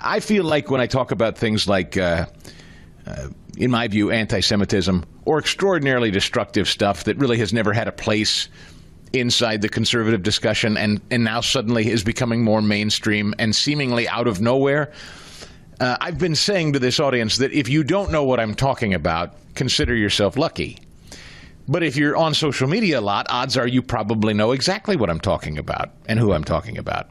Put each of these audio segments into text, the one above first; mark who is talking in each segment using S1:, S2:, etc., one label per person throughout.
S1: I feel like when I talk about things like, in my view, anti-Semitism or extraordinarily destructive stuff that really has never had a place inside the conservative discussion and now suddenly is becoming more mainstream and seemingly out of nowhere, I've been saying to this audience that if you don't know what I'm talking about, consider yourself lucky. But if you're on social media a lot, odds are you probably know exactly what I'm talking about and who I'm talking about.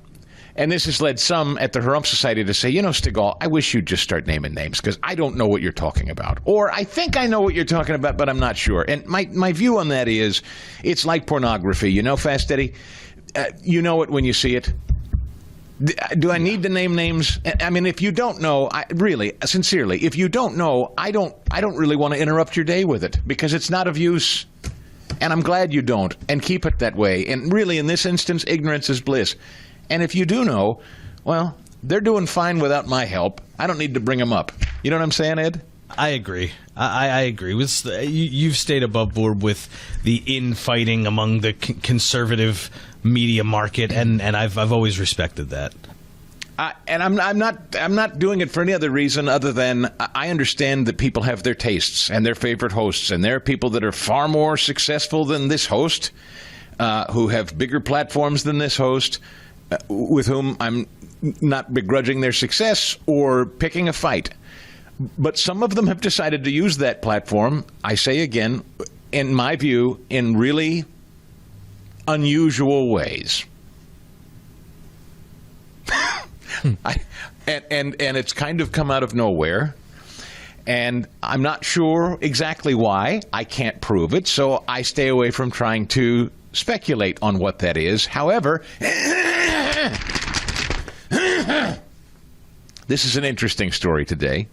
S1: And this has led some at the Haram Society to say, Stigall, I wish you'd just start naming names because I don't know what you're talking about. Or I think I know what you're talking about, but I'm not sure. And my view on that is it's like pornography. Fast Eddie? You know it when you see it. Do I need to name names? I mean, if you don't know, sincerely, if you don't know, I don't really want to interrupt your day with it because it's not of use. And I'm glad you don't. And keep it that way. And really, in this instance, ignorance is bliss. And if you do know, well, they're doing fine without my help. I don't need to bring them up. You know what I'm saying, Ed?
S2: I agree. I agree. You've stayed above board with the infighting among the conservative media market, and I've always respected that.
S1: And I'm not doing it for any other reason other than I understand that people have their tastes and their favorite hosts, and there are people that are far more successful than this host, who have bigger platforms than this host, with whom I'm not begrudging their success or picking a fight. But some of them have decided to use that platform, I say again, in my view, in really unusual ways. And it's kind of come out of nowhere. And I'm not sure exactly why. I can't prove it, so I stay away from trying to speculate on what that is. However, this is an interesting story today.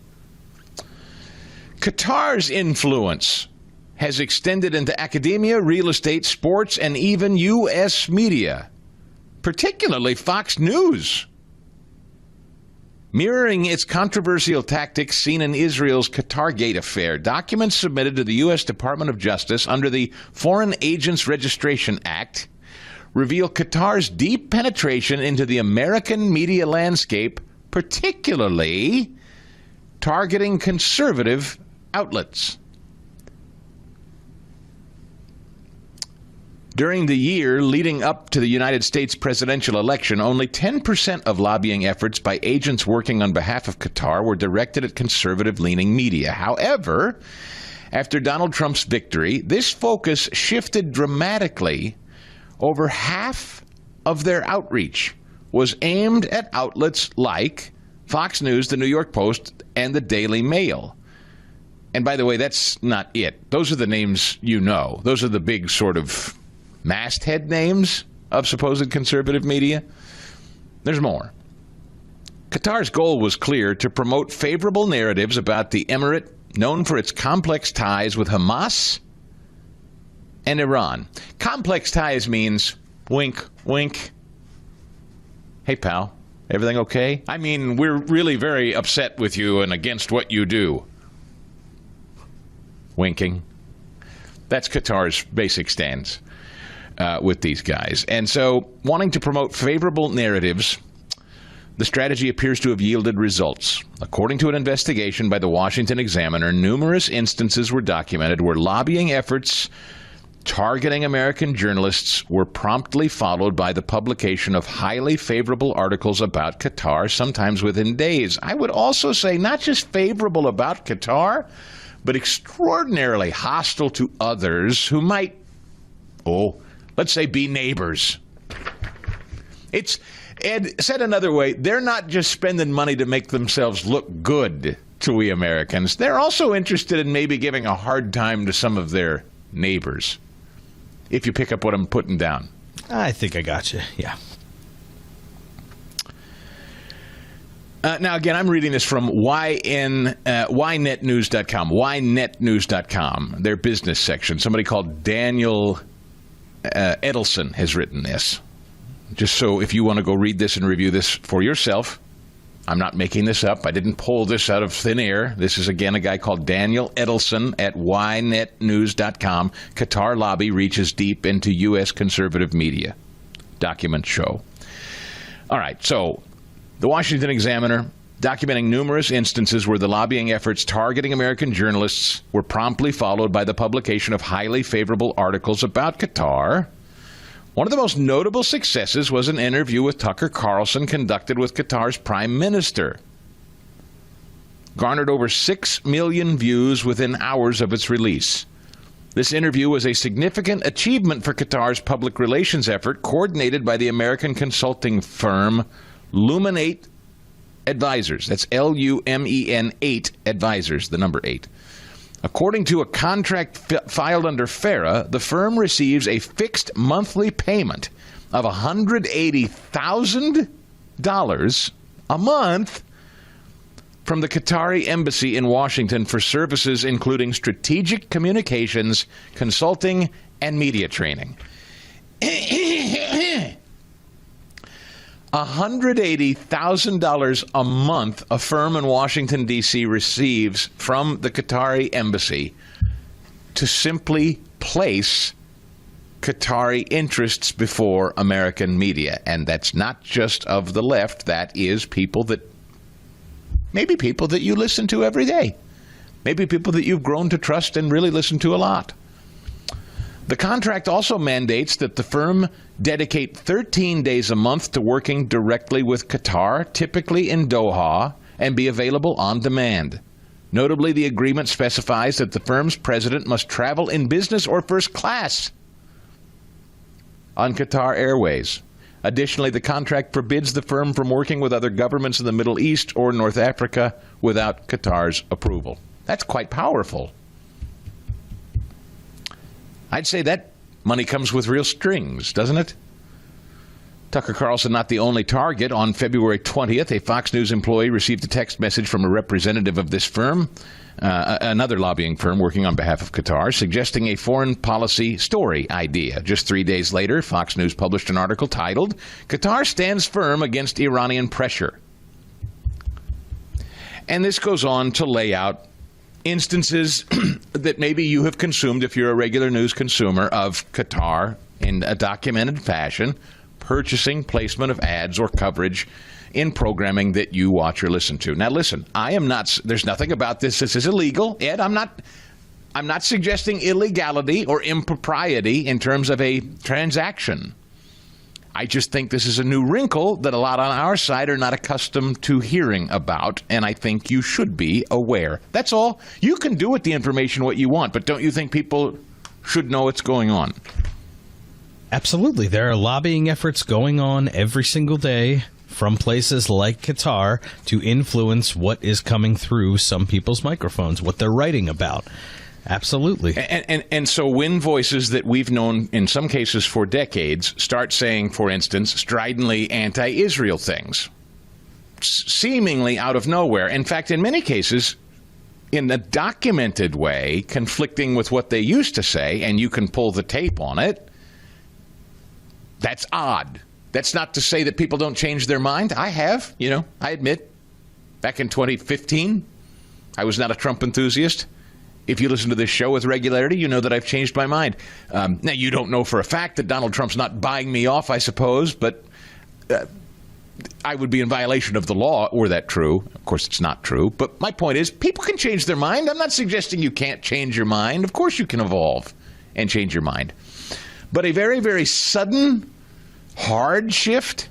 S1: Qatar's influence has extended into academia, real estate, sports, and even U.S. media, particularly Fox News. Mirroring its controversial tactics seen in Israel's Qatargate affair, documents submitted to the U.S. Department of Justice under the Foreign Agents Registration Act reveal Qatar's deep penetration into the American media landscape, particularly targeting conservative outlets. During the year leading up to the United States presidential election, only 10% of lobbying efforts by agents working on behalf of Qatar were directed at conservative-leaning media. However, after Donald Trump's victory, this focus shifted dramatically. Over half of their outreach was aimed at outlets like Fox News, the New York Post, and the Daily Mail. And by the way, that's not it. Those are the names you know. Those are the big sort of masthead names of supposed conservative media. There's more. Qatar's goal was clear: to promote favorable narratives about the emirate, known for its complex ties with Hamas and Iran. Complex ties means wink, wink. Hey, pal, everything okay? I mean, we're really very upset with you and against what you do. Winking. That's Qatar's basic stance with these guys. And so, wanting to promote favorable narratives, the strategy appears to have yielded results. According to an investigation by the Washington Examiner, numerous instances were documented where lobbying efforts targeting American journalists were promptly followed by the publication of highly favorable articles about Qatar, sometimes within days. I would also say not just favorable about Qatar, but extraordinarily hostile to others who might, let's say, be neighbors. It's, Ed, said another way, they're not just spending money to make themselves look good to we Americans. They're also interested in maybe giving a hard time to some of their neighbors, if you pick up what I'm putting down.
S2: I think I got you, yeah.
S1: Now, again, I'm reading this from ynetnews.com, ynetnews.com, their business section. Somebody called Daniel Edelson has written this. Just so if you want to go read this and review this for yourself, I'm not making this up. I didn't pull this out of thin air. This is, again, a guy called Daniel Edelson at ynetnews.com. Qatar lobby reaches deep into U.S. conservative media. Documents show. All right, so the Washington Examiner documenting numerous instances where the lobbying efforts targeting American journalists were promptly followed by the publication of highly favorable articles about Qatar. One of the most notable successes was an interview with Tucker Carlson conducted with Qatar's prime minister. Garnered over 6 million views within hours of its release. This interview was a significant achievement for Qatar's public relations effort, coordinated by the American consulting firm Lumen8 Advisors. That's Lumen8 Advisors, the number 8. According to a contract filed under FARA, the firm receives a fixed monthly payment of $180,000 a month from the Qatari embassy in Washington for services including strategic communications, consulting, and media training. $180,000 a month a firm in Washington, D.C. receives from the Qatari embassy to simply place Qatari interests before American media. And that's not just of the left. That is people that you listen to every day. Maybe people that you've grown to trust and really listen to a lot. The contract also mandates that the firm dedicate 13 days a month to working directly with Qatar, typically in Doha, and be available on demand. Notably, the agreement specifies that the firm's president must travel in business or first class on Qatar Airways. Additionally, the contract forbids the firm from working with other governments in the Middle East or North Africa without Qatar's approval. That's quite powerful. I'd say that money comes with real strings, doesn't it? Tucker Carlson not the only target. On February 20th, a Fox News employee received a text message from a representative of this firm, another lobbying firm working on behalf of Qatar, suggesting a foreign policy story idea. Just 3 days later, Fox News published an article titled, "Qatar Stands Firm Against Iranian Pressure." And this goes on to lay out instances that maybe you have consumed if you're a regular news consumer of Qatar in a documented fashion, purchasing placement of ads or coverage in programming that you watch or listen to. Now listen, there's nothing about this. This is illegal. Ed, I'm not suggesting illegality or impropriety in terms of a transaction. I just think this is a new wrinkle that a lot on our side are not accustomed to hearing about, and I think you should be aware. That's all. You can do with the information what you want, but don't you think people should know what's going on?
S2: Absolutely. There are lobbying efforts going on every single day from places like Qatar to influence what is coming through some people's microphones, what they're writing about. Absolutely.
S1: And so when voices that we've known in some cases for decades start saying, for instance, stridently anti-Israel things, seemingly out of nowhere, in fact, in many cases, in a documented way, conflicting with what they used to say, and you can pull the tape on it, that's odd. That's not to say that people don't change their mind. I have, I admit, back in 2015, I was not a Trump enthusiast. If you listen to this show with regularity, you know that I've changed my mind. Now, you don't know for a fact that Donald Trump's not buying me off, I suppose, but I would be in violation of the law were that true. Of course, it's not true. But my point is, people can change their mind. I'm not suggesting you can't change your mind. Of course you can evolve and change your mind. But a very, very sudden, hard shift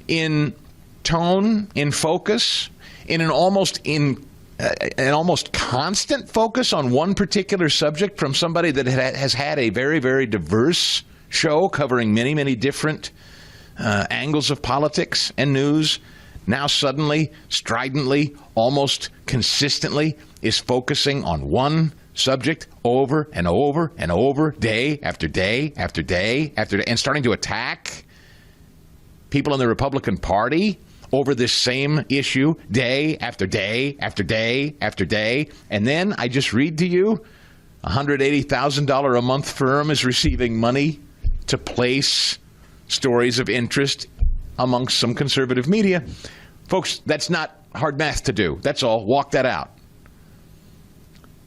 S1: in tone, in focus, in an almost constant focus on one particular subject from somebody that has had a very, very diverse show covering many, many different angles of politics and news, now suddenly, stridently, almost consistently is focusing on one subject over and over and over, day after day after day after day, and starting to attack people in the Republican Party over this same issue day after day after day after day. And then I just read to you, $180,000 a month firm is receiving money to place stories of interest amongst some conservative media. Folks, that's not hard math to do. That's all. Walk that out.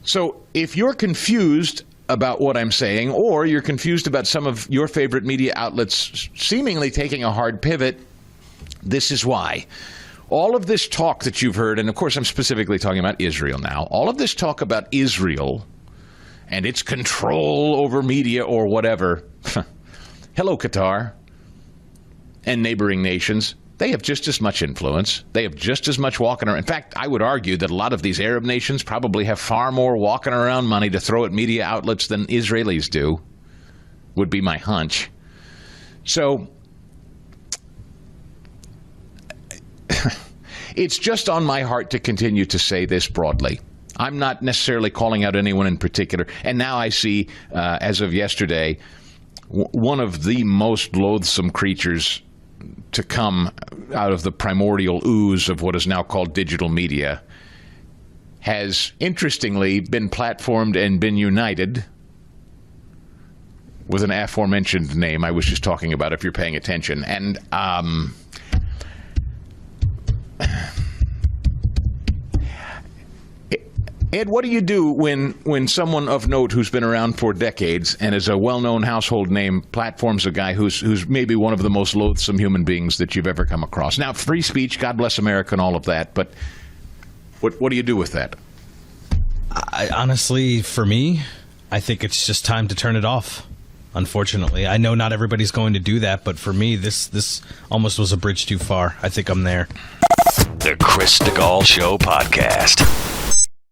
S1: So if you're confused about what I'm saying, or you're confused about some of your favorite media outlets seemingly taking a hard pivot, this is why. all of this talk that you've heard, and of course I'm specifically talking about Israel now, all of this talk about Israel and its control over media or whatever, hello, Qatar and neighboring nations, they have just as much influence. They have just as much walking around. In fact, I would argue that a lot of these Arab nations probably have far more walking around money to throw at media outlets than Israelis do, would be my hunch. So it's just on my heart to continue to say this broadly. I'm not necessarily calling out anyone in particular. And now I see, as of yesterday, one of the most loathsome creatures to come out of the primordial ooze of what is now called digital media has, interestingly, been platformed and been united with an aforementioned name I was just talking about, if you're paying attention. And Ed, what do you do when someone of note who's been around for decades and is a well-known household name platforms a guy who's maybe one of the most loathsome human beings that you've ever come across? Now, free speech, God bless America and all of that, but what do you do with that?
S2: Honestly, for me, I think it's just time to turn it off. Unfortunately, I know not everybody's going to do that, but for me, this almost was a bridge too far. I think I'm there.
S3: The Chris Stigall Show podcast.